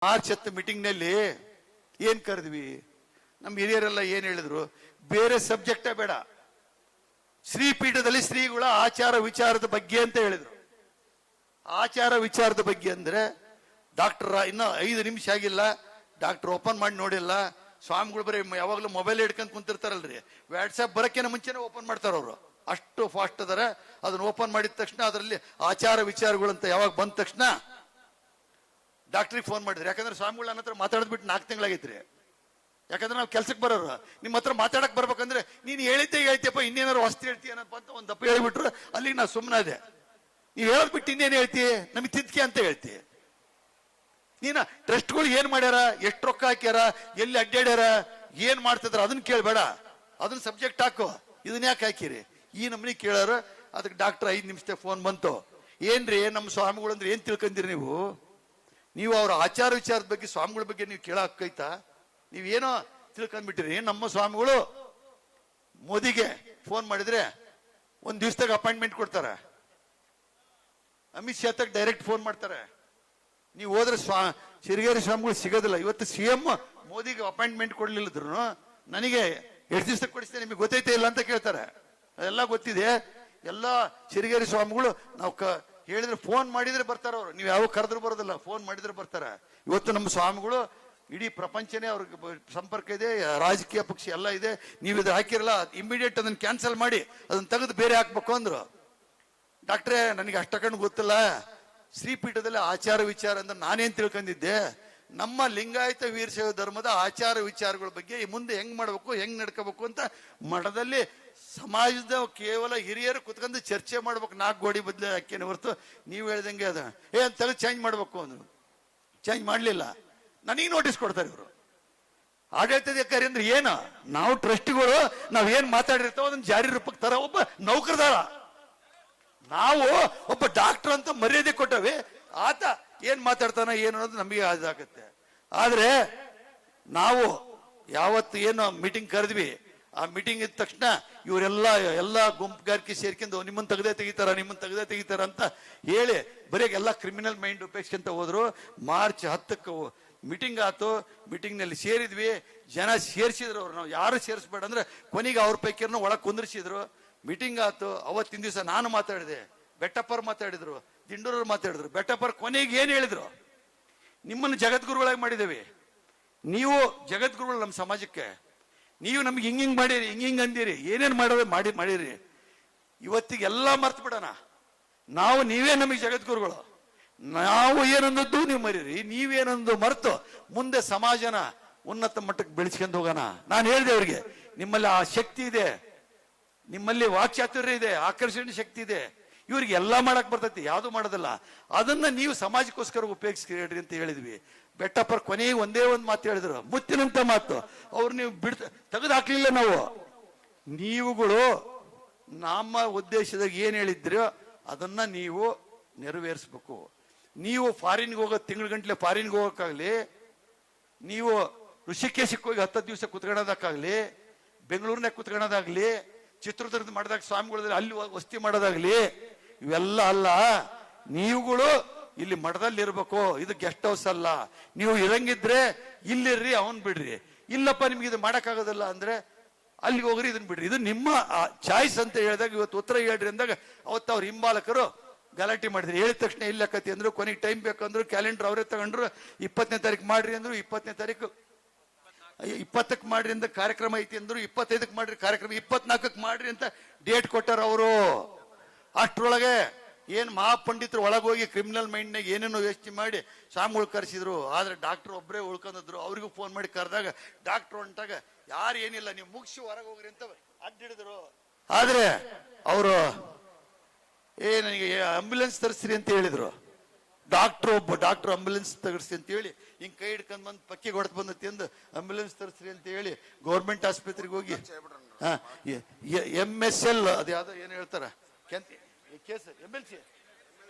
March 10 meeting ನಲ್ಲಿ ಏನ್ ಕರೆದ್ವಿ, ನಮ್ಮ ಹಿರಿಯರೆಲ್ಲ ಏನ್ ಹೇಳಿದ್ರು, ಬೇರೆ ಸಬ್ಜೆಕ್ಟೇ ಬೇಡ, ಶ್ರೀಪೀಠದಲ್ಲಿ ಶ್ರೀಗಳ ಆಚಾರ ವಿಚಾರದ ಬಗ್ಗೆ ಅಂತ ಹೇಳಿದ್ರು. ಆಚಾರ ವಿಚಾರದ ಬಗ್ಗೆ ಅಂದ್ರೆ ಡಾಕ್ಟರ್ ಇನ್ನು 5 ನಿಮಿಷ ಆಗಿಲ್ಲ, ಡಾಕ್ಟರ್ ಓಪನ್ ಮಾಡಿ ನೋಡಿಲ್ಲ. ಸ್ವಾಮಿಗಳು ಬರೀ ಯಾವಾಗಲೂ ಮೊಬೈಲ್ ಹಿಡ್ಕೊಂಡ್ ಕುಂತಿರ್ತಾರಲ್ರಿ, ವಾಟ್ಸ್ಆಪ್ ಬರಕ್ಕಿನ ಮುಂಚೆನೆ ಓಪನ್ ಮಾಡ್ತಾರ ಅವರು, ಅಷ್ಟು ಫಾಸ್ಟ್ ಅದರ. ಅದನ್ನ ಓಪನ್ ಮಾಡಿದ ತಕ್ಷಣ ಅದರಲ್ಲಿ ಆಚಾರ ವಿಚಾರಗಳು ಅಂತ ಯಾವಾಗ ಬಂದ ತಕ್ಷಣ ಡಾಕ್ಟ್ರಿಗೆ ಫೋನ್ ಮಾಡಿದ್ರಿ. ಯಾಕಂದ್ರೆ ಸ್ವಾಮಿಗಳು ನನ್ನ ಹತ್ರ ಮಾತಾಡ್ಬಿಟ್ಟು 4 ತಿಂಗಳಾಗೈತ್ರಿ. ಯಾಕಂದ್ರೆ ನಾವು ಕೆಲ್ಸಕ್ಕೆ ಬರೋರು, ನಿಮ್ಮ ಹತ್ರ ಮಾತಾಡಕ್ ಬರ್ಬೇಕಂದ್ರೆ ನೀನು ಹೇಳಿದ್ದೆ ಹೇಳ್ತೀಯಪ್ಪ, ಇನ್ನೇನಾರು ಹೊಸ್ತು ಹೇಳ್ತೀಯನಪ್ಪ ಅಂತ ಒಂದು ದಪ್ಪ ಹೇಳಿಬಿಟ್ರು. ಅಲ್ಲಿಗೆ ನಾವು ಸುಮ್ಮನಾದೆ. ನೀವು ಹೇಳೋದ್ ಬಿಟ್ಟು ಇನ್ನೇನು ಹೇಳ್ತೀಯ, ನಮಗೆ ತಿದ್ಕೆ ಅಂತ ಹೇಳ್ತೀಯ. ನೀನ ಟ್ರಸ್ಟ್ಗಳು ಏನ್ ಮಾಡ್ಯಾರ, ಎಷ್ಟು ರೊಕ್ಕ ಹಾಕ್ಯಾರ, ಎಲ್ಲಿ ಅಡ್ಡಾಡ್ಯಾರ, ಏನ್ ಮಾಡ್ತಿದ್ರ ಅದನ್ನ ಕೇಳಬೇಡ, ಅದನ್ನ ಸಬ್ಜೆಕ್ಟ್ ಹಾಕು. ಇದನ್ನ ಯಾಕೆ ಹಾಕಿರಿ ಈ ನಮ್ಮನಿ ಕೇಳಾರ. ಅದಕ್ಕೆ ಡಾಕ್ಟರ್ 5 ನಿಮಿಷ ಫೋನ್ ಬಂತು. ಏನ್ರಿ ನಮ್ಮ ಸ್ವಾಮಿಗಳು ಅಂದ್ರೆ ಏನ್ ತಿಳ್ಕೊಂಡಿರಿ ನೀವು ಅವ್ರ ಆಚಾರ ವಿಚಾರದ ಬಗ್ಗೆ ಸ್ವಾಮಿಗಳ ಬಗ್ಗೆ ನೀವು ಕೇಳಾಕೈತಾ? ನೀವೇನೋ ತಿಳ್ಕೊಂಡ್ಬಿಟ್ಟಿರಿ. ನಮ್ಮ ಸ್ವಾಮಿಗಳು ಮೋದಿಗೆ ಫೋನ್ ಮಾಡಿದ್ರೆ 1 ದಿವಸದಾಗ ಅಪಾಯಿಂಟ್ಮೆಂಟ್ ಕೊಡ್ತಾರೆ, ಅಮಿತ್ ಶಾ ತಗ ಡೈರೆಕ್ಟ್ ಫೋನ್ ಮಾಡ್ತಾರೆ. ನೀವು ಹೋದ್ರೆ ಸಿರಿಗೇರಿ ಸ್ವಾಮಿಗಳು ಸಿಗೋದಿಲ್ಲ. ಇವತ್ತು CM ಮೋದಿಗೆ ಅಪಾಯಿಂಟ್ಮೆಂಟ್ ಕೊಡ್ಲಿಲ್ಲದ್ರು ನನಗೆ 2 ದಿವಸಕ್ಕೆ ಕೊಡಿಸ್ತೇನೆ, ನಿಮಗೆ ಗೊತ್ತೈತೆ ಇಲ್ಲ ಅಂತ ಕೇಳ್ತಾರೆ. ಅದೆಲ್ಲ ಗೊತ್ತಿದೆ. ಎಲ್ಲ ಸಿರಿಗೇರಿ ಸ್ವಾಮಿಗಳು ನಾವು ಹೇಳಿದ್ರೆ ಫೋನ್ ಮಾಡಿದ್ರೆ ಬರ್ತಾರ ಅವರು, ನೀವು ಯಾವ ಕರೆದ್ರು ಬರೋದಿಲ್ಲ, ಫೋನ್ ಮಾಡಿದ್ರೆ ಬರ್ತಾರೆ. ಇವತ್ತು ನಮ್ಮ ಸ್ವಾಮಿಗಳು ಇಡೀ ಪ್ರಪಂಚನೇ ಅವ್ರಿಗೆ ಸಂಪರ್ಕ ಇದೆ, ರಾಜಕೀಯ ಪಕ್ಷ ಎಲ್ಲ ಇದೆ. ನೀವು ಇದು ಹಾಕಿರಲ್ಲ, ಇಮಿಡಿಯೇಟ್ ಅದನ್ನ ಕ್ಯಾನ್ಸಲ್ ಮಾಡಿ ಅದನ್ನ ತೆಗೆದು ಬೇರೆ ಹಾಕ್ಬೇಕು ಅಂದ್ರು. ಡಾಕ್ಟ್ರೇ ನನಗೆ ಅಷ್ಟಕೊಂಡು ಗೊತ್ತಿಲ್ಲ, ಶ್ರೀಪೀಠದಲ್ಲಿ ಆಚಾರ ವಿಚಾರ ಅಂದ್ರೆ ನಾನೇನ್ ತಿಳ್ಕೊಂಡಿದ್ದೆ, ನಮ್ಮ ಲಿಂಗಾಯತ ವೀರಶೈವ ಧರ್ಮದ ಆಚಾರ ವಿಚಾರಗಳ ಬಗ್ಗೆ ಮುಂದೆ ಹೆಂಗ್ ಮಾಡ್ಬೇಕು, ಹೆಂಗ್ ನಡ್ಕೋಬೇಕು ಅಂತ ಮಠದಲ್ಲಿ ಸಮಾಜದ ಕೇವಲ ಹಿರಿಯರು ಕುತ್ಕೊಂಡು ಚರ್ಚೆ ಮಾಡ್ಬೇಕು. 4 ಗೋಡಿ ಬದಲೇ ಹಾಕೇನೆ ಹೊರತು ನೀವು ಹೇಳ್ದಂಗೆ ಅದ ಏನ್ ತೆಗೆದು ಚೇಂಜ್ ಮಾಡ್ಬೇಕು ಅಂದ್ರು. ಚೇಂಜ್ ಮಾಡ್ಲಿಲ್ಲ. ನನಗೆ ನೋಟಿಸ್ ಕೊಡ್ತಾರೆ ಇವರು. ಆಡಳಿತಾಧಿಕಾರಿ ಅಂದ್ರೆ ಏನು, ನಾವು ಟ್ರಸ್ಟಿಗಳು ನಾವ್ ಏನ್ ಮಾತಾಡಿರ್ತಾವ ಅದನ್ನ ಜಾರಿ ರೂಪಕ್ಕೆ ತರ ಒಬ್ಬ ನೌಕರದಾರ. ನಾವು ಒಬ್ಬ ಡಾಕ್ಟರ್ ಅಂತ ಮರ್ಯಾದೆ ಕೊಟ್ಟವೆ, ಆತ ಏನ್ ಮಾತಾಡ್ತಾನ ಏನು ಅನ್ನೋದು ನಮಗೆ ಅದಾಗತ್ತೆ. ಆದ್ರೆ ನಾವು ಯಾವತ್ತು ಏನು ಮೀಟಿಂಗ್ ಕರೆದ್ವಿ, ಆ ಮೀಟಿಂಗ್ ಇದ್ದ ತಕ್ಷಣ ಇವರೆಲ್ಲ ಗುಂಪುಗಾರಿಕೆ ಸೇರ್ಕೊಂಡು ನಿಮ್ಮನ್ನ ತೆಗೆದೇ ತೆಗಿತಾರ ಅಂತ ಹೇಳಿ ಬರೀ ಎಲ್ಲ ಕ್ರಿಮಿನಲ್ ಮೈಂಡ್ ಉಪೇಕ್ಷೆ ಹೋದ್ರು. ಮಾರ್ಚ್ 10ಕ್ಕೆ ಮೀಟಿಂಗ್ ಆಯ್ತು. ಮೀಟಿಂಗ್ ನಲ್ಲಿ ಸೇರಿದ್ವಿ, ಜನ ಸೇರಿಸಿದ್ರು. ಅವ್ರು ನಾವು ಯಾರು ಸೇರಿಸ್ಬೇಡ ಅಂದ್ರೆ ಕೊನೆಗೆ ಅವ್ರ ಪೈಕಿಯರ್ನ ಒಳಗೆ ಕುಂದ್ರಿಸಿದ್ರು. ಮೀಟಿಂಗ್ ಆಯ್ತು. ಅವತ್ತಿನ ದಿವಸ ನಾನು ಮಾತಾಡಿದೆ, ಬೆಟ್ಟಪ್ಪರ್ ಮಾತಾಡಿದ್ರು, ದಿಂಡೂರವ್ರು ಮಾತಾಡಿದ್ರು. ಬೆಟ್ಟಪ್ಪರ್ ಕೊನೆಗೆ ಏನ್ ಹೇಳಿದ್ರು, ನಿಮ್ಮನ್ನು ಜಗದ್ಗುರುಗಳಾಗಿ ಮಾಡಿದೇವಿ, ನೀವು ಜಗದ್ಗುರುಗಳು ನಮ್ಮ ಸಮಾಜಕ್ಕೆ, ನೀವು ನಮ್ಗೆ ಹಿಂಗಿಂಗ್ ಮಾಡಿರಿ, ಹಿಂಗಿಂಗ್ ಅಂದಿರಿ, ಏನೇನ್ ಮಾಡೋದು ಮಾಡಿರಿ. ಇವತ್ತಿಗೆ ಎಲ್ಲ ಮರ್ತು ಬಿಡೋಣ. ನೀವೇ ನಮಗೆ ಜಗದ್ಗುರುಗಳು, ನಾವು ಏನನ್ನದ್ದು ನೀವು ಮರೀರಿ, ನೀವೇನೊಂದು ಮರೆತು ಮುಂದೆ ಸಮಾಜನ ಉನ್ನತ ಮಟ್ಟಕ್ಕೆ ಬೆಳೆಸ್ಕೊಂಡು ಹೋಗೋಣ. ನಾನು ಹೇಳಿದೆ ಅವ್ರಿಗೆ, ನಿಮ್ಮಲ್ಲಿ ಆ ಶಕ್ತಿ ಇದೆ, ನಿಮ್ಮಲ್ಲಿ ವಾಕ್ಚಾತುರ್ಯ ಇದೆ, ಆಕರ್ಷಣೆ ಶಕ್ತಿ ಇದೆ, ಇವ್ರಿಗೆ ಎಲ್ಲ ಮಾಡಕ್ ಬರ್ತೈತಿ, ಯಾವುದು ಮಾಡೋದಿಲ್ಲ. ಅದನ್ನ ನೀವು ಸಮಾಜಕ್ಕೋಸ್ಕರ ಉಪಯೋಗಿಸ್ರಿ ಅಂತ ಹೇಳಿದ್ವಿ. ಬೆಟ್ಟಪ್ಪರ್ ಕೊನೆಗೆ ಒಂದೇ ಒಂದು ಮಾತು ಹೇಳಿದ್ರು, ಮುತ್ತಿನಂತ ಮಾತು. ಅವ್ರು ನೀವು ತೆಗೆದು ಹಾಕ್ಲಿಲ್ಲ. ನೀವುಗಳು ನಮ್ಮ ಉದ್ದೇಶದಾಗ ಏನ್ ಹೇಳಿದ್ರೋ ಅದನ್ನ ನೀವು ನೆರವೇರಿಸ್ಬೇಕು. ನೀವು ಫಾರಿನ್ಗೆ ಹೋಗೋ ತಿಂಗಳ ಫಾರಿನ್ಗೆ ಹೋಗೋಕ್ಕಾಗ್ಲಿ, ನೀವು ಋಷಿಕೇಶಕ್ಕೆ ಹೋಗಿ 10 ದಿವಸ ಕುತ್ಕೊಳ್ಳೋದಕ್ಕಾಗ್ಲಿ, ಬೆಂಗಳೂರಿನಾಗ ಕುತ್ಕೊಳ್ಳೋದಾಗ್ಲಿ, ಚಿತ್ರದುರ್ಗದ ಮಾಡಿದಾಗ ಸ್ವಾಮಿಗಳಲ್ಲಿ ಅಲ್ಲಿ ವಸ್ತಿ ಮಾಡೋದಾಗ್ಲಿ, ಇವೆಲ್ಲ ಅಲ್ಲ. ನೀವುಗಳು ಇಲ್ಲಿ ಮಠದಲ್ಲಿ ಇರ್ಬೇಕು, ಇದು ಗೆಸ್ಟ್ ಹೌಸ್ ಅಲ್ಲ. ನೀವು ಇರಂಗಿದ್ರೆ ಇಲ್ಲಿರ್ರಿ, ಅವನ್ ಬಿಡ್ರಿ. ಇಲ್ಲಪ್ಪ ನಿಮ್ಗೆ ಇದು ಮಾಡಕ್ಕಾಗೋದಿಲ್ಲ ಅಂದ್ರೆ ಅಲ್ಲಿಗೆ ಹೋಗ್ರಿ, ಇದನ್ನ ಬಿಡ್ರಿ. ಇದು ನಿಮ್ಮ ಚಾಯ್ಸ್ ಅಂತ ಹೇಳಿದಾಗ ಇವತ್ತು ಉತ್ತರ ಹೇಳ್ರಿ ಅಂದಾಗ ಅವತ್ತು ಅವ್ರ ಹಿಂಬಾಲಕರು ಗಲಾಟೆ ಮಾಡಿದ್ರು. ಹೇಳಿದ ತಕ್ಷಣ ಇಲ್ಲಕತಿ ಅಂದ್ರು, ಕೊನೆಗೆ ಟೈಮ್ ಬೇಕಂದ್ರು, ಕ್ಯಾಲೆಂಡರ್ ಅವರೇ ತಗೊಂಡ್ರು. 20ನೇ ತಾರೀಕು ಮಾಡ್ರಿ ಅಂದ್ರು, 20ನೇ ತಾರೀಕು 20ಕ್ಕೆ ಮಾಡ್ರಿ ಅಂತ ಕಾರ್ಯಕ್ರಮ ಐತಿ ಅಂದ್ರು, 25ಕ್ಕೆ ಮಾಡ್ರಿ ಕಾರ್ಯಕ್ರಮ, 24ಕ್ಕೆ ಮಾಡ್ರಿ ಅಂತ ಡೇಟ್ ಕೊಟ್ಟಾರ ಅವರು. ಅಷ್ಟ್ರೊಳಗೆ ಏನ್ ಮಹಾಪಂಡಿತರು ಒಳಗೋಗಿ ಕ್ರಿಮಿನಲ್ ಮೈಂಡ್ನಾಗ ಏನೇನೋ ಯೋಚನೆ ಮಾಡಿ ಸ್ವಾಮಿಗಳು ಕರೆಸಿದ್ರು. ಆದ್ರೆ ಡಾಕ್ಟರ್ ಒಬ್ಬರೇ ಉಳ್ಕೊಂಡಿದ್ರು. ಅವ್ರಿಗೂ ಫೋನ್ ಮಾಡಿ ಕರೆದಾಗ ಡಾಕ್ಟರ್ ಹೊಂಟಾಗ ಯಾರು ಏನಿಲ್ಲ, ನೀವು ಮುಗಿಸಿ ಹೊರಗೆ ಹೋಗ್ರಿ ಅಂತ ಅಡ್ಡಿಡಿದ್ರು. ಆದ್ರೆ ಅವರು ನನಗೆ ಆಂಬ್ಯುಲೆನ್ಸ್ ತರಿಸ್ರಿ ಅಂತ ಹೇಳಿದ್ರು. ಡಾಕ್ಟರ್ ಆಂಬ್ಯುಲೆನ್ಸ್ ತರಿಸಿ ಅಂತ ಹೇಳಿ ಹಿಂಗ್ ಕೈ ಹಿಡ್ಕೊಂಡ್ ಬಂದು ಪಕ್ಕಿ ಹೊಡೆದು ಬಂದತಿ ಎಂದು ಆಂಬ್ಯುಲೆನ್ಸ್ ತರಿಸ್ರಿ ಅಂತ ಹೇಳಿ ಗೌರ್ಮೆಂಟ್ ಆಸ್ಪತ್ರೆಗೆ ಹೋಗಿ MSL ಅದು ಯಾವ್ದೋ ಏನ್ ಹೇಳ್ತಾರ ಕೇಸ್,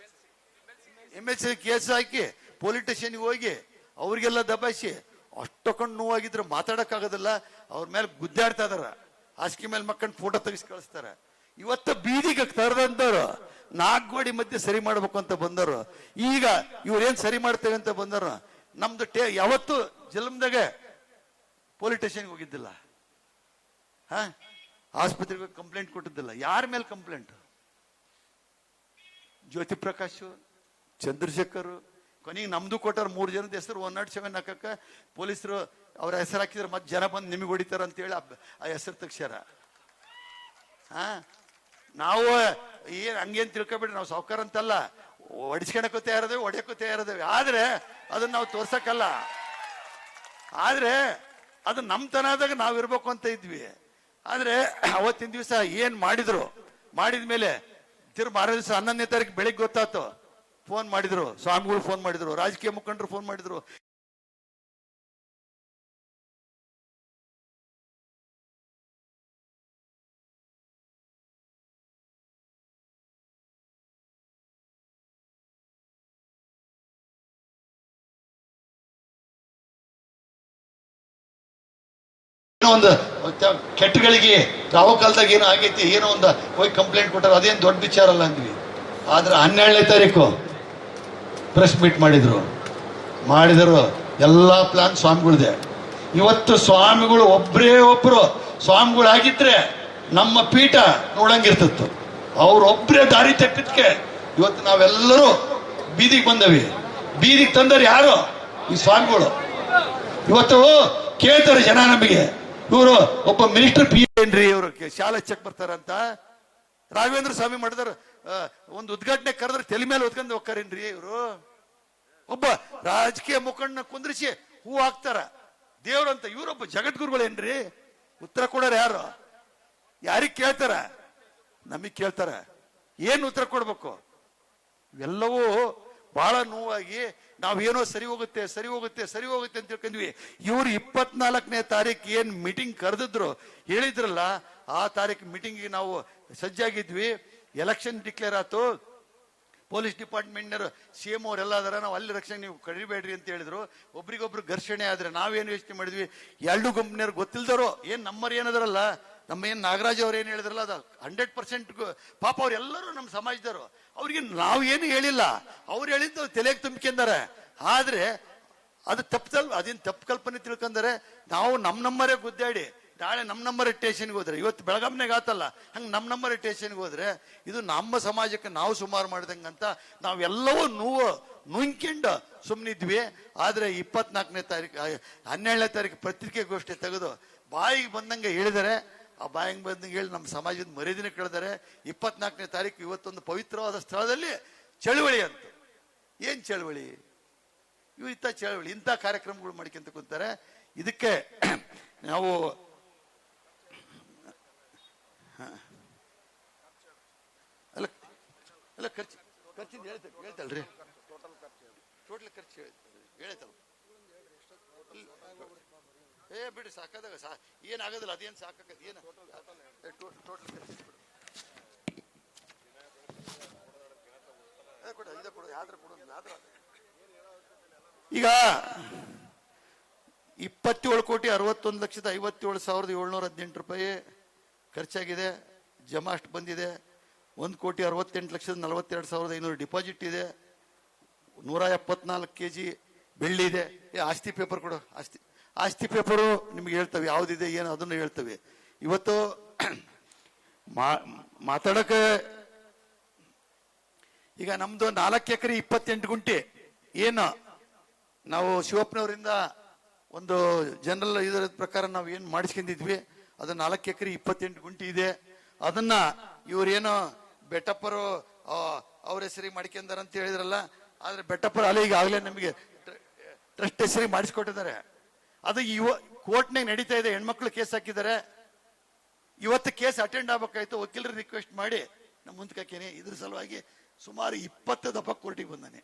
MLC ಕೇಸ್ ಹಾಕಿ ಪೊಲೀಸ್ ಸ್ಟೇಷನ್ಗೆ ಹೋಗಿ ಅವ್ರಿಗೆಲ್ಲ ದಬಾಯಿಸಿ ಅಷ್ಟೊಂದು ನೋವಾಗಿದ್ರೆ ಮಾತಾಡಕ್ ಆಗೋದಿಲ್ಲ. ಅವ್ರ ಮೇಲೆ ಗುದ್ದಾಡ್ತಾ ಇದಾರ, ಹಾಸಿಗೆ ಮೇಲೆ ಮಕ್ಕಂಡು ಫೋಟೋ ತೆಗಿಸಿ ಕಳಿಸ್ತಾರೆ. ಇವತ್ತು ಬೀದಿಗೆ ತರದಂತವ್ರು 4 ಗೋಡಿ ಮಧ್ಯೆ ಸರಿ ಮಾಡ್ಬೇಕು ಅಂತ ಬಂದರು. ಈಗ ಇವ್ರೇನ್ ಸರಿ ಮಾಡ್ತೇವೆ ಅಂತ ಬಂದರು. ನಮ್ದು ಯಾವತ್ತು ಜಲಮ್ದಾಗೆ ಪೊಲೀಸ್ ಸ್ಟೇಷನ್ಗೆ ಹೋಗಿದ್ದಿಲ್ಲ, ಆಸ್ಪತ್ರೆಗೆ ಕಂಪ್ಲೇಂಟ್ ಕೊಟ್ಟಿದ್ದಿಲ್ಲ. ಯಾರ ಮೇಲೆ ಕಂಪ್ಲೇಂಟ್? ಜ್ಯೋತಿ ಪ್ರಕಾಶ್, ಚಂದ್ರಶೇಖರ್, ಕೊನೆಗೆ ನಮ್ದು ಕೊಟ್ಟಾರ 3 ಜನದ ಹೆಸರು 107 ಹಾಕಕ್ಕ ಪೊಲೀಸರು ಅವ್ರ ಹೆಸರು ಹಾಕಿದ್ರೆ ಮತ್ತೆ ಜನ ಬಂದು ನಿಮಗೆ ಹೊಡಿತಾರ ಅಂತೇಳಿ ಆ ಹೆಸರು ತೆಗ್ಸ್ಯಾರ. ನಾವು ಏನ್ ಹಂಗೇನ್ ತಿಳ್ಕೊಬೇಡ್ರಿ, ನಾವು ಸಾವುಕಾರ ಅಂತಲ್ಲ, ಹೊಡಿಸ್ಕೊಳಕ್ಕೂ ತಯಾರದೇವೆ, ಹೊಡೆಯಕ್ಕೂ ತಯಾರದೇವೆ. ಆದ್ರೆ ಅದನ್ನ ನಾವು ತೋರ್ಸಕ್ಕಲ್ಲ. ಆದ್ರೆ ಅದು ನಮ್ತನದಾಗ ನಾವ್ ಇರ್ಬೇಕು ಅಂತ ಇದ್ವಿ. ಆದ್ರೆ ಅವತ್ತಿನ ದಿವಸ ಏನ್ ಮಾಡಿದ್ರು, ಮಾಡಿದ್ಮೇಲೆ ಮಾರನೇ ದಿವಸ 11ನೇ ತಾರೀಕು ಬೆಳಿಗ್ಗೆ ಗೊತ್ತಾಯ್ತು. ಫೋನ್ ಮಾಡಿದ್ರು, ಸ್ವಾಮಿಗಳು ಫೋನ್ ಮಾಡಿದ್ರು, ರಾಜಕೀಯ ಮುಖಂಡರು ಫೋನ್ ಮಾಡಿದ್ರು. ಒಂದು ಕೆಟ್ಟಗಳಿಗೆ ರಾವು ಕಾಲದಾಗ ಏನೋ ಆಗೈತಿ, ಏನೋ ಒಂದು ಹೋಗಿ ಕಂಪ್ಲೇಂಟ್ ಕೊಟ್ಟಾರ, ಅದೇನು ದೊಡ್ಡ ವಿಚಾರ ಅಲ್ಲ ಅಂದ್ವಿ. ಆದ್ರೆ 12ನೇ ತಾರೀಕು ಪ್ರೆಸ್ ಮೀಟ್ ಮಾಡಿದರು. ಎಲ್ಲಾ ಪ್ಲಾನ್ ಸ್ವಾಮಿಗಳಿದೆ. ಇವತ್ತು ಸ್ವಾಮಿಗಳು ಒಬ್ರು ಸ್ವಾಮಿಗಳಾಗಿದ್ರೆ ನಮ್ಮ ಪೀಠ ನೋಡಂಗಿರ್ತಿತ್ತು. ಅವ್ರೊಬ್ರೇ ದಾರಿ ತಪ್ಪಿದ್ಕೆ ಇವತ್ತು ನಾವೆಲ್ಲರೂ ಬೀದಿಗೆ ಬಂದವಿ. ಬೀದಿಗೆ ತಂದರೆ ಯಾರು? ಈ ಸ್ವಾಮಿಗಳು. ಇವತ್ತು ಕೇಳ್ತಾರೆ ಜನ ನಮಗೆ, ಇವರು ಒಬ್ಬ ಮಿನಿಸ್ಟರ್ ಪಿ ಏನ್ರಿ ಇವರು ಶಾಲೆ ಚೆಕ್ ಬರ್ತಾರಂತ. ರಾಘವೇಂದ್ರ ಸ್ವಾಮಿ ಮಾಡಿದಾರ ಒಂದು ಉದ್ಘಾಟನೆ ಕರೆದ್ರೆ ತಲೆ ಮೇಲೆ ಹೊತ್ಕೊಂಡು ಹೋಗ್ತಾರೇನ್ರಿ ಇವರು? ಒಬ್ಬ ರಾಜಕೀಯ ಮುಖಂಡನ ಕುಂದ್ರಿಸಿ ಹೂ ಹಾಕ್ತಾರ ದೇವ್ರಂತ. ಇವರೊಬ್ಬ ಜಗದ್ಗುರುಗಳೇನ್ರಿ? ಉತ್ತರ ಕೊಡೋರು ಯಾರು? ಯಾರಿಗ್ ಕೇಳ್ತಾರ? ನಮಗ್ ಕೇಳ್ತಾರ. ಏನ್ ಉತ್ತರ ಕೊಡ್ಬೇಕು? ಇವೆಲ್ಲವೂ ಬಹಳ ನೋವಾಗಿ ನಾವೇನೋ ಸರಿ ಹೋಗುತ್ತೆ ಅಂತ ತಿಳ್ಕೊಂಡ್ವಿ. ಇವ್ರು 24ನೇ ತಾರೀಕು ಏನ್ ಮೀಟಿಂಗ್ ಕರೆದಿದ್ರು, ಹೇಳಿದ್ರಲ್ಲ, ಆ ತಾರೀಕು ಮೀಟಿಂಗ್ ನಾವು ಸಜ್ಜಾಗಿದ್ವಿ. ಎಲೆಕ್ಷನ್ ಡಿಕ್ಲೇರ್ ಆಯ್ತು. ಪೊಲೀಸ್ ಡಿಪಾರ್ಟ್ಮೆಂಟ್ನವರು CM ಅವರೆಲ್ಲ ಅದರ, ನಾವು ಅಲ್ಲಿ ರಕ್ಷಣೆ ನೀವು ಕಡಿಬೇಡ್ರಿ ಅಂತ ಹೇಳಿದ್ರು. ಒಬ್ರಿಗೊಬ್ರು ಘರ್ಷಣೆ ಆದ್ರೆ ನಾವೇನು ಯೋಚನೆ ಮಾಡಿದ್ವಿ, 2 ಗುಂಪಿನವ್ರು ಗೊತ್ತಿಲ್ದರೋ ಏನ್ ನಮ್ಮರು ಏನದರಲ್ಲ, ನಮ್ಮ ಏನ್ ನಾಗರಾಜ್ ಅವ್ರು ಏನ್ ಹೇಳಿದ್ರಲ್ಲ, ಅದು 100% ಪಾಪ ಅವ್ರೆಲ್ಲರೂ ನಮ್ಮ ಸಮಾಜದವರು. ಅವ್ರಿಗೆ ನಾವು ಏನು ಹೇಳಿಲ್ಲ, ಅವ್ರು ಹೇಳಿದ್ದು ತಲೆಗೆ ತುಂಬಿಕೊಂಡಾರೆ. ಆದ್ರೆ ಅದು ಅದೇನು ತಪ್ಪು ಕಲ್ಪನೆ ತಿಳ್ಕೊಂಡಾರೆ. ನಾವು ನಮ್ಮರೇ ಗುದ್ದಾಡಿ ನಾಳೆ ನಮ್ಮರೇ ಸ್ಟೇಷನ್ಗೆ ಹೋದ್ರೆ, ಇವತ್ತು ಬೆಳಗಾಂನಾಗ ಆತಲ್ಲ ಹಂಗೆ ನಮ್ಮರೇ ಸ್ಟೇಷನ್ಗೆ ಹೋದ್ರೆ ಇದು ನಮ್ಮ ಸಮಾಜಕ್ಕೆ ನಾವು ಸುಮಾರು ಮಾಡಿದಂಗಂತ ನಾವೆಲ್ಲವೂ ನುಂಗ್ಕೊಂಡು ಸುಮ್ಮನಿದ್ವಿ. ಆದ್ರೆ 24ನೇ ತಾರೀಕು 12ನೇ ತಾರೀಕು ಪತ್ರಿಕೆಗೋಷ್ಠಿ ತೆಗೆದು ಬಾಯಿಗೆ ಬಂದಂಗೆ ಹೇಳಿದರೆ, ಆ ಬಾಯಿಗೆ ಬಂದಂಗೆ ಹೇಳಿ ನಮ್ಮ ಸಮಾಜದ ಮರ್ಯಾದಿನ ಕಳೆದರೆ. 24ನೇ ತಾರೀಕು ಇವತ್ತೊಂದು ಪವಿತ್ರವಾದ ಸ್ಥಳದಲ್ಲಿ ಚಳುವಳಿ ಅಂತ. ಏನ್ ಚಳುವಳಿ? ಚಳುವಳಿ ಇಂಥ ಕಾರ್ಯಕ್ರಮಗಳು ಮಾಡ್ಕೊಂತ ಕುಂತಾರೆ. ಇದಕ್ಕೆ ನಾವು ಅಲ್ಲ ಖರ್ಚಿಂದ ಹೇಳ್ತಲ್ರಿ, ಟೋಟಲ್ ಖರ್ಚು ಹೇಳ್ತಲ್ಲ. ಬಿಡ್ರಿ, ಸಾಕಾದಾಗ ಏನಾಗೋದಿಲ್ಲ, ಅದೇನು ಸಾಕಾಗದ ಏನು ಟೋಟಲ್ ಖರ್ಚು ಈಗ 27,61,57,718 ರೂಪಾಯಿ ಖರ್ಚಾಗಿದೆ. ಜಮಾ ಅಷ್ಟು ಬಂದಿದೆ. 1,68,42,500 ಡಿಪಾಸಿಟ್ ಇದೆ. 174 kg ಬೆಳ್ಳಿ ಇದೆ. ಆಸ್ತಿ ಪೇಪರ್ ಕೊಡು, ಆಸ್ತಿ ಪೇಪರು ನಿಮ್ಗೆ ಹೇಳ್ತವೆ ಯಾವ್ದಿದೆ ಏನು ಅದನ್ನು ಹೇಳ್ತವೆ. ಇವತ್ತು ಮಾತಾಡಕ್ಕೆ ಈಗ ನಮ್ದು 4 ಎಕರೆ 28 ಗುಂಟೆ ಏನು ನಾವು ಶಿವಪ್ಪನವರಿಂದ ಒಂದು ಜನರಲ್ ಇದರ ಪ್ರಕಾರ ನಾವು ಏನು ಮಾಡಿಸ್ಕೊಂಡಿದ್ವಿ, ಅದು 4 ಎಕರೆ 28 ಗುಂಟೆ ಇದೆ. ಅದನ್ನ ಇವ್ರೇನೋ ಬೆಟ್ಟಪ್ಪರು ಅವ್ರ ಹೆಸರಿಗೆ ಮಾಡ್ಕೊಂಡಾರ ಅಂತ ಹೇಳಿದ್ರಲ್ಲ. ಆದ್ರೆ ಬೆಟ್ಟಪ್ಪರ ಅಲೆ ಈಗಾಗಲೇ ನಮಗೆ ಟ್ರಸ್ಟ್ ಹೆಸರಿಗೆ ಮಾಡಿಸ್ಕೊಟ್ಟಿದ್ದಾರೆ. ಅದು ಕೋರ್ಟ್ನಾಗ ನಡೀತಾ ಇದೆ. ಹೆಣ್ಮಕ್ಳು ಕೇಸ್ ಹಾಕಿದ್ದಾರೆ. ಇವತ್ತು ಕೇಸ್ ಅಟೆಂಡ್ ಆಗ್ಬೇಕಾಯ್ತು. ವಕೀಲರು ರಿಕ್ವೆಸ್ಟ್ ಮಾಡಿ ನಮ್ಮ ಮುಂದಕ್ಕೇನೆ ಇದ್ರ ಸಲುವಾಗಿ ಸುಮಾರು 20 ದಫ ಕೋರ್ಟಿಗೆ ಬಂದಾನೆ.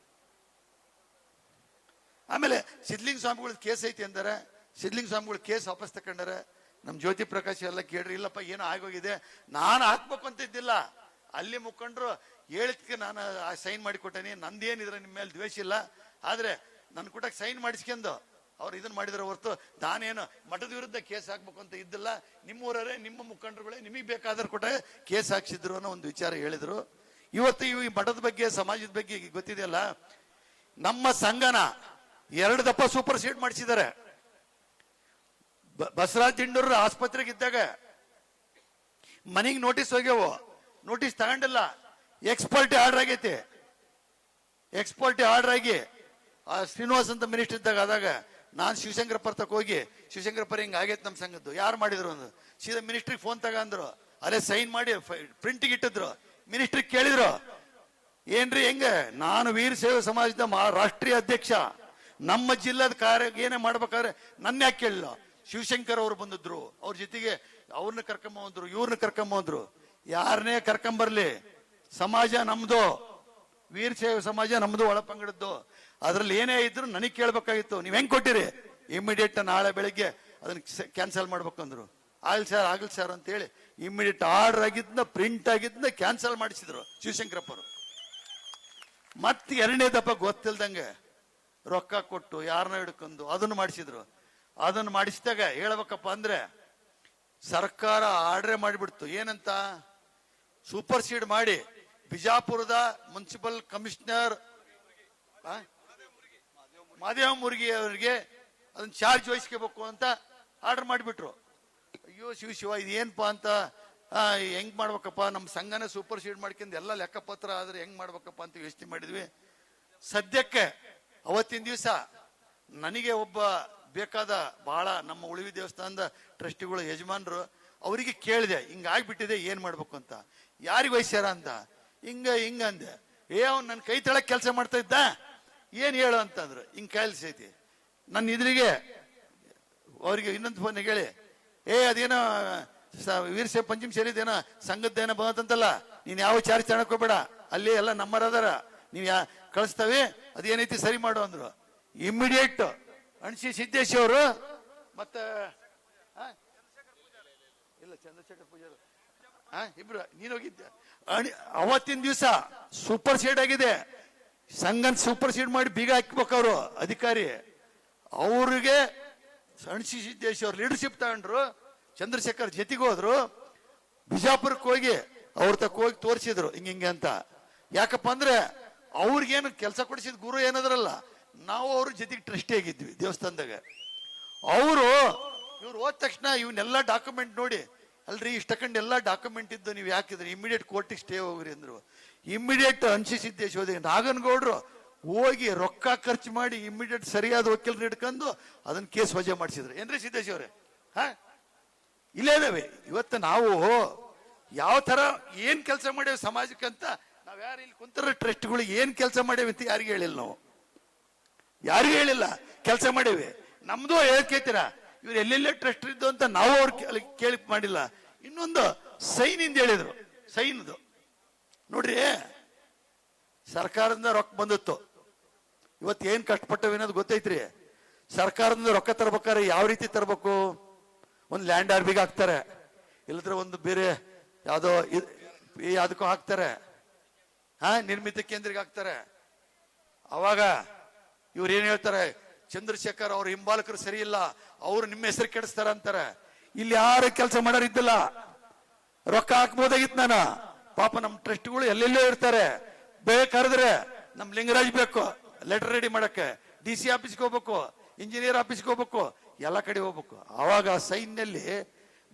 ಆಮೇಲೆ ಸಿದ್ಲಿಂಗ ಸ್ವಾಮಿಗಳ ಕೇಸ್ ಐತಿ ಅಂದರೆ ಸಿದ್ಲಿಂಗ ಸ್ವಾಮಿಗಳು ಕೇಸ್ ವಾಪಸ್ ತಕೊಂಡಾರೆ. ನಮ್ಮ ಜ್ಯೋತಿ ಪ್ರಕಾಶ್ ಎಲ್ಲ ಕೇಳ್ರಿ, ಇಲ್ಲಪ್ಪ ಏನೋ ಆಗೋಗಿದೆ, ನಾನು ಹಾಕ್ಬೇಕು ಅಂತ ಇದ್ದಿಲ್ಲ, ಅಲ್ಲಿ ಮುಖಂಡ್ರು ಹೇಳಿದ್ಕೆ ನಾನು ಸೈನ್ ಮಾಡಿ ಕೊಟ್ಟೇನಿ, ನಂದೇನಿದ್ರೆ ನಿಮ್ಮ ಮೇಲೆ ದ್ವೇಷ ಇಲ್ಲ. ಆದ್ರೆ ನನ್ನ ಕೂಟಕ್ಕೆ ಸೈನ್ ಮಾಡಿಸ್ಕೊಂಡು ಅವ್ರು ಇದನ್ನ ಮಾಡಿದ್ರೆ ಹೊರತು ನಾನೇನು ಮಠದ ವಿರುದ್ಧ ಕೇಸ್ ಹಾಕ್ಬೇಕು ಅಂತ ಇದ್ದಿಲ್ಲ. ನಿಮ್ಮೂರೇ ನಿಮ್ಮ ಮುಖಂಡರುಗಳೇ ನಿಮಗೆ ಬೇಕಾದ್ರೆ ಕೂಡ ಕೇಸ್ ಹಾಕ್ಸಿದ್ರು ಅನ್ನೋ ಒಂದು ವಿಚಾರ ಹೇಳಿದ್ರು. ಇವತ್ತು ಈ ಮಠದ ಬಗ್ಗೆ ಸಮಾಜದ ಬಗ್ಗೆ ಗೊತ್ತಿದೆಯಲ್ಲ, ನಮ್ಮ ಸಂಘನ 2 ದಫಾ ಸೂಪರ್ ಸೀಡ್ ಮಾಡಿಸಿದ್ದಾರೆ. ಬಸವರಾಜ್ ದಿಂಡೂರು ಆಸ್ಪತ್ರೆಗೆ ಇದ್ದಾಗ ಮನೆಗೆ ನೋಟಿಸ್ ಹೋಗ್ಯವು, ನೋಟಿಸ್ ತಗೊಂಡಿಲ್ಲ, ಎಕ್ಸ್ಪರ್ಟಿ ಆರ್ಡರ್ ಆಗೈತಿ. ಎಕ್ಸ್ಪರ್ಟಿ ಆರ್ಡರ್ ಆಗಿ ಶ್ರೀನಿವಾಸ್ ಅಂತ ಮಿನಿಸ್ಟರ್ ಇದ್ದಾಗ ಆದಾಗ ನಾನು ಶಿವಶಂಕರ ಪರ್ತಕ್ಕೆ ಹೋಗಿ, ಶಿವಶಂಕರ ಪರ ಹಿಂಗ ಆಗೈತೆ ನಮ್ಮ ಸಂಘದ್ದು, ಯಾರು ಮಾಡಿದ್ರು ಒಂದು ಸೀದಾ ಮಿನಿಸ್ಟ್ರಿಗೆ ಫೋನ್ ತಗೊಂಡ್ರು, ಅಲ್ಲೇ ಸೈನ್ ಮಾಡಿ ಪ್ರಿಂಟಿಗೆ ಇಟ್ಟಿದ್ರು. ಮಿನಿಸ್ಟ್ರಿಗೆ ಕೇಳಿದ್ರು, ಏನ್ರಿ ಹೆಂಗ, ನಾನು ವೀರ ಸೇವಾ ಸಮಾಜದ ರಾಷ್ಟ್ರೀಯ ಅಧ್ಯಕ್ಷ, ನಮ್ಮ ಜಿಲ್ಲಾದ ಕಾರ್ಯ ಏನೇ ಮಾಡ್ಬೇಕಾದ್ರೆ ನನ್ನ ಯಾಕೆ ಕೇಳಿಲ್ಲ. ಶಿವಶಂಕರ್ ಅವರು ಬಂದಿದ್ರು, ಅವ್ರ ಜೊತೆಗೆ ಅವ್ರನ್ನ ಕರ್ಕೊಂಬಂದ್ರು, ಇವ್ರನ್ನ ಕರ್ಕೊಂಬಂದ್ರು. ಯಾರನ್ನೇ ಕರ್ಕೊಂಬರ್ಲಿ, ಸಮಾಜ ನಮ್ದು, ವೀರ ಸೇವಾ ಸಮಾಜ ನಮ್ದು, ಒಳಪಂಗಡದ್ದು. ಅದ್ರಲ್ಲಿ ಏನೇ ಇದ್ರು ನನಗೆ ಕೇಳ್ಬೇಕಾಗಿತ್ತು, ನೀವ್ ಹೆಂಗ್ ಕೊಟ್ಟಿರಿ? ಇಮಿಡಿಯೇಟ್ ನಾಳೆ ಬೆಳಿಗ್ಗೆ ಅದನ್ನ ಕ್ಯಾನ್ಸಲ್ ಮಾಡ್ಬೇಕಂದ್ರು. ಆಗಲ್ ಸರ್ ಅಂತ ಹೇಳಿ ಇಮಿಡಿಯೇಟ್ ಆರ್ಡರ್ ಆಗಿದ್ನ, ಪ್ರಿಂಟ್ ಆಗಿದ್ನ ಕ್ಯಾನ್ಸಲ್ ಮಾಡಿಸಿದ್ರು ಶಿವಶಂಕರಪ್ಪರು. ಮತ್ತೆ 2ನೇ ದಫಾ ಗೊತ್ತಿಲ್ದಂಗೆ ರೊಕ್ಕ ಕೊಟ್ಟು ಯಾರನ್ನ ಹಿಡ್ಕೊಂಡು ಅದನ್ನು ಮಾಡಿಸಿದ್ರು. ಅದನ್ನು ಮಾಡಿಸಿದಾಗ ಹೇಳ್ಬೇಕಪ್ಪ ಅಂದ್ರೆ ಸರ್ಕಾರ ಆರ್ಡರ್ ಮಾಡಿಬಿಡ್ತು. ಏನಂತ? ಸೂಪರ್ ಸೀಡ್ ಮಾಡಿ ಬಿಜಾಪುರದ ಮುನ್ಸಿಪಲ್ ಕಮಿಷನರ್ ಮಾದೇವ ಮುರುಗಿ ಅವರಿಗೆ ಅದನ್ನ ಚಾರ್ಜ್ ವಹಿಸ್ಕೋಬೇಕು ಅಂತ ಆರ್ಡರ್ ಮಾಡಿಬಿಟ್ರು. ಅಯ್ಯೋ ಶಿವ ಇದೇನ್ಪಾ ಅಂತ, ಹೆಂಗ್ ಮಾಡ್ಬೇಕಪ್ಪ, ನಮ್ಮ ಸಂಘನ ಸೂಪರ್ ಸೀಡ್ ಮಾಡ್ಕೊಂಡು ಎಲ್ಲ ಲೆಕ್ಕಪತ್ರ ಆದ್ರೆ ಹೆಂಗ್ ಮಾಡ್ಬೇಕಪ್ಪ ಅಂತ ಯೋಚನೆ ಮಾಡಿದ್ವಿ. ಸದ್ಯಕ್ಕೆ ಅವತ್ತಿನ ದಿವಸ ನನಗೆ ಒಬ್ಬ ಬೇಕಾದ ಬಹಳ ನಮ್ಮ ಉಳಿವಿ ದೇವಸ್ಥಾನದ ಟ್ರಸ್ಟಿಗಳು ಯಜಮಾನ್ರು, ಅವರಿಗೆ ಕೇಳಿದೆ, ಹಿಂಗಾಗ್ಬಿಟ್ಟಿದೆ ಏನ್ ಮಾಡ್ಬೇಕು ಅಂತ. ಯಾರಿಗೆ ವಹಿಸ್ಯಾರ ಅಂತ ಹಿಂಗ ಅಂದೆ. ಅವ್ನು ನನ್ನ ಕೈ ತೆಳಕ್ ಕೆಲಸ ಮಾಡ್ತಾ ಇದ್ದ, ಏನ್ ಹೇಳು ಅಂತಂದ್ರು. ಹಿಂಗ್ ಕಾಯಿಲ್ಸೈತಿ ನನ್ನ ಇದ್ರಿಗೆ. ಅವ್ರಿಗೆ ಇನ್ನೊಂದು ಫೋನ್ ಹೇಳಿ, ಅದೇನೋ ವೀರಶೈವ ಪಂಚಮ ಸೇರಿದೇನೋ ಸಂಘದ್ದೇನೋ ಬಂತಂತಲ್ಲ, ನೀನ್ ಯಾವ ಚಾರ್ಜ್ ತಗೊಳಕ್ ಹೋಗ್ಬೇಡ, ಅಲ್ಲಿ ಎಲ್ಲ ನಮ್ಮರದಾರ, ನೀವ್ ಕಳಿಸ್ತವೆ, ಅದೇನೈತಿ ಸರಿ ಮಾಡು ಅಂದ್ರು. ಇಮಿಡಿಯೇಟ್ ಅಣಸಿ ಸಿದ್ದೇಶ್ ಅವರು ಮತ್ತೆ ಇಲ್ಲ ಚಂದ್ರಶೇಖರ್ ಪೂಜಾರಿ ಇಬ್ರು ನೀನ್ ಹೋಗಿದ್ದೆ. ಅವತ್ತಿನ ದಿವಸ ಸೂಪರ್ ಸೀಡ್ ಆಗಿದೆ. ಸಂಘನ್ ಸೂಪರ್ ಸೀಡ್ ಮಾಡಿ ಬೀಗ ಹಾಕ್ಬೇಕು ಅವರು ಅಧಿಕಾರಿ. ಅವ್ರಿಗೆ ಅಣಸಿ ಸಿದ್ದೇಶ್ ಅವ್ರು ಲೀಡರ್ಶಿಪ್ ತಗೊಂಡ್ರು. ಚಂದ್ರಶೇಖರ್ ಜೊತೆಗೆ ಹೋದ್ರು. ಬಿಜಾಪುರಕ್ಕೆ ಹೋಗಿ ಅವ್ರ ತಕ್ಕ ಹೋಗಿ ತೋರಿಸಿದ್ರು ಹಿಂಗೆ ಅಂತ. ಯಾಕಪ್ಪ ಅಂದ್ರೆ ಅವ್ರಿಗೇನು ಕೆಲಸ ಕೊಡಿಸಿದ ಗುರು ಏನದ್ರಲ್ಲ, ನಾವು ಅವ್ರ ಜೊತೆಗೆ ಟ್ರಸ್ಟಿ ಆಗಿದ್ವಿ ದೇವಸ್ಥಾನದಾಗ. ಅವರು ಇವ್ರು ಹೋದ ತಕ್ಷಣ ಇವನ್ನೆಲ್ಲ ಡಾಕ್ಯುಮೆಂಟ್ ನೋಡಿ, ಅಲ್ರಿ ಇಷ್ಟಕಂಡು ಎಲ್ಲ ಡಾಕ್ಯುಮೆಂಟ್ ಇದ್ದು ನೀವು ಯಾಕಿದ್ರಿ, ಇಮಿಡಿಯೇಟ್ ಕೋರ್ಟಿಗೆ ಸ್ಟೇ ಹೋಗ್ರಿ ಅಂದ್ರು. ಇಮಿಡಿಯೇಟ್ ಅನ್ಸಿ ಸಿದ್ದೇಶ್ ಹೋದೆ. ನಾಗನಗೌಡ್ರು ಹೋಗಿ ರೊಕ್ಕ ಖರ್ಚು ಮಾಡಿ ಇಮಿಡಿಯೇಟ್ ಸರಿಯಾದ ವಕೀಲರು ಹಿಡ್ಕೊಂಡು ಅದನ್ನ ಕೇಸ್ ವಜಾ ಮಾಡಿಸಿದ್ರು. ಏನ್ರಿ ಸಿದ್ದೇಶ್ ಅವ್ರೆ? ಇಲ್ಲೇ ಇದಾವೆ. ಇವತ್ತು ನಾವು ಯಾವ ತರ ಏನ್ ಕೆಲಸ ಮಾಡೇವಿ ಸಮಾಜಕ್ಕಂತ, ನಾವ್ ಯಾರು ಇಲ್ಲಿ ಕುಂತರ ಟ್ರಸ್ಟ್ಗಳು ಏನ್ ಕೆಲಸ ಮಾಡೇವಿ ಅಂತ ಯಾರಿಗೆ ಹೇಳಿಲ್ಲ. ನಾವು ಯಾರಿಗೂ ಹೇಳಿಲ್ಲ, ಕೆಲಸ ಮಾಡೇವಿ. ನಮ್ದು ಹೇಳ್ಕೇತೀರ, ಇವ್ರು ಎಲ್ಲೆಲ್ಲೇ ಟ್ರಸ್ಟ್ ಇದ್ದು ಅಂತ ನಾವು ಅವ್ರು ಕೇಳಿ ಮಾಡಿಲ್ಲ. ಇನ್ನೊಂದು ಸೈನ್ ಇಂದ ಹೇಳಿದ್ರು, ಸೈನ್ದು ನೋಡ್ರಿ, ಸರ್ಕಾರದಿಂದ ರೊಕ್ಕ ಬಂದಿತ್ತು. ಇವತ್ತು ಏನ್ ಕಷ್ಟಪಟ್ಟವೇನೋದು ಗೊತ್ತೈತ್ರಿ. ಸರ್ಕಾರದಿಂದ ರೊಕ್ಕ ತರ್ಬೇಕಾದ್ರೆ ಯಾವ ರೀತಿ ತರಬೇಕು? ಒಂದು ಲ್ಯಾಂಡ್ ಆರ್ಬಿಗೆ ಹಾಕ್ತಾರೆ, ಇಲ್ಲದ್ರೆ ಒಂದು ಬೇರೆ ಯಾವ್ದೋ ಅದಕ್ಕೂ ಹಾಕ್ತಾರೆ, ನಿರ್ಮಿತ ಕೇಂದ್ರಕ್ಕೆ ಹಾಕ್ತಾರೆ. ಅವಾಗ ಇವ್ರು ಏನ್ ಹೇಳ್ತಾರೆ, ಚಂದ್ರಶೇಖರ್ ಅವ್ರ ಹಿಂಬಾಲಕರು ಸರಿ ಇಲ್ಲ, ಅವ್ರು ನಿಮ್ಮ ಹೆಸರು ಕೆಡಿಸ್ತಾರ ಅಂತಾರೆ. ಇಲ್ಲಿ ಯಾರು ಕೆಲಸ ಮಾಡೋರು ಇದ್ದಿಲ್ಲ, ರೊಕ್ಕ ಹಾಕ್ಬೋದಾಗಿತ್ತು. ನಾನು ಪಾಪ ನಮ್ಮ ಟ್ರಸ್ಟ್ಗಳು ಎಲ್ಲೆಲ್ಲೋ ಇರ್ತಾರೆ. ಬೇಕಾದ್ರೆ ನಮ್ ಲಿಂಗರಾಜ್ ಬೇಕು ಲೆಟರ್ ರೆಡಿ ಮಾಡಕ್ಕೆ, DC ಆಫೀಸ್ಗೆ ಹೋಗ್ಬೇಕು, ಇಂಜಿನಿಯರ್ ಆಫೀಸ್ಗೆ ಹೋಗ್ಬೇಕು, ಎಲ್ಲ ಕಡೆ ಹೋಗ್ಬೇಕು. ಅವಾಗ ಸೈನ್ ನಲ್ಲಿ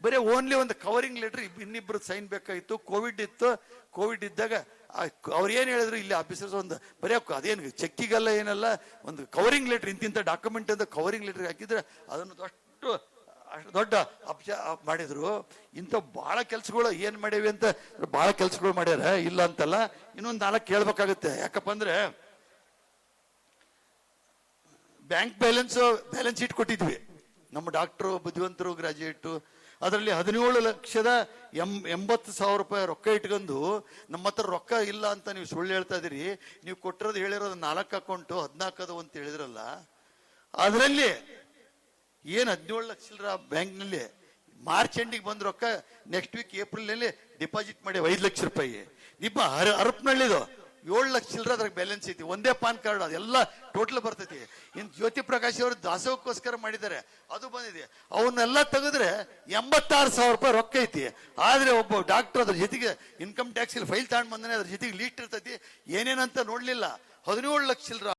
ಬರೀ ಓನ್ಲಿ ಒಂದು ಕವರಿಂಗ್ ಲೆಟರ್ ಇನ್ನಿಬ್ರು ಸೈನ್ ಬೇಕಾಗಿತ್ತು. ಕೋವಿಡ್ ಇತ್ತು. ಕೋವಿಡ್ ಇದ್ದಾಗ ಅವ್ರು ಏನ್ ಹೇಳಿದ್ರು, ಇಲ್ಲಿ ಆಫೀಸರ್ಸ್ ಒಂದು ಬರೀ ಅದೇನು ಚೆಕ್ಕಿಗೆಲ್ಲ ಏನಲ್ಲ, ಒಂದು ಕವರಿಂಗ್ ಲೆಟರ್ ಇಂತಿಂತ ಡಾಕ್ಯುಮೆಂಟ್ ಅಂತ ಕವರಿಂಗ್ ಲೆಟರ್ ಹಾಕಿದ್ರೆ ಅದನ್ನು ಅಷ್ಟು ದೊಡ್ಡ ಅಬ್ಜ ಮಾಡಿದ್ರು. ಇಂಥ ಬಹಳ ಕೆಲ್ಸಗಳು ಏನ್ ಮಾಡೇವಿ ಅಂತ ಬಹಳ ಕೆಲ್ಸಗಳು ಮಾಡ್ಯಾರ, ಇಲ್ಲ ಅಂತಲ್ಲ. ಇನ್ನೊಂದು 4 ಕೇಳ್ಬೇಕಾಗುತ್ತೆ. ಯಾಕಪ್ಪ ಅಂದ್ರೆ ಬ್ಯಾಂಕ್ ಬ್ಯಾಲೆನ್ಸ್ ಶೀಟ್ ಕೊಟ್ಟಿದ್ವಿ. ನಮ್ಮ ಡಾಕ್ಟ್ರು ಬುದ್ಧಿವಂತರು ಗ್ರಾಜುಯೇಟ್, ಅದರಲ್ಲಿ 17,80,000 ರೂಪಾಯಿ ರೊಕ್ಕ ಇಟ್ಕೊಂಡು ನಮ್ಮ ಹತ್ರ ರೊಕ್ಕ ಇಲ್ಲ ಅಂತ ನೀವು ಸುಳ್ಳು ಹೇಳ್ತಾ ಇದೀರಿ. ನೀವು ಕೊಟ್ಟಿರೋದು ಹೇಳಿರೋದು 4 ಅಕೌಂಟು 14 ಅಂತ ಹೇಳಿದ್ರಲ್ಲ, ಅದರಲ್ಲಿ ಏನ್ 17 ಲಕ್ಷ ಬ್ಯಾಂಕ್ನಲ್ಲಿ ಮಾರ್ಚ್ ಎಂಡಿಗೆ ಬಂದ ರೊಕ್ಕ ನೆಕ್ಸ್ಟ್ ವೀಕ್ ಏಪ್ರಿಲ್ ನಲ್ಲಿ ಡಿಪಾಸಿಟ್ ಮಾಡಿ 5 ಲಕ್ಷ ರೂಪಾಯಿ. ನಿಮ್ಮ ಹರಪನಹಳ್ಳಿದು 7 ಲಕ್ಷ ಚಿಲ್ಲರೆ ಅದ್ರಾಗ ಬ್ಯಾಲೆನ್ಸ್ ಐತಿ. ಒಂದೇ ಪಾನ್ ಕಾರ್ಡ್, ಅದೆಲ್ಲ ಟೋಟಲ್ ಬರ್ತೈತಿ. ಇನ್ ಜ್ಯೋತಿ ಪ್ರಕಾಶ್ ಅವರು ದಾಸೋಹಕ್ಕೋಸ್ಕರ ಮಾಡಿದ್ದಾರೆ, ಅದು ಬಂದಿದೆ. ಅವನ್ನೆಲ್ಲ ತೆಗೆದ್ರೆ 86,000 ರೂಪಾಯಿ ರೊಕ್ಕ ಐತಿ. ಆದ್ರೆ ಒಬ್ಬ ಡಾಕ್ಟರ್ ಅದ್ರ ಜೊತೆಗೆ ಇನ್ಕಮ್ ಟ್ಯಾಕ್ಸ್ ಫೈಲ್ ತಗೊಂಡ್ ಬಂದಾನೆ, ಅದ್ರ ಜೊತೆಗೆ ಲೀಸ್ಟ್ ಇರ್ತೈತಿ. ಏನೇನಂತ ನೋಡ್ಲಿಲ್ಲ. 17 ಲಕ್ಷ ಚಿಲ್ಲರೆ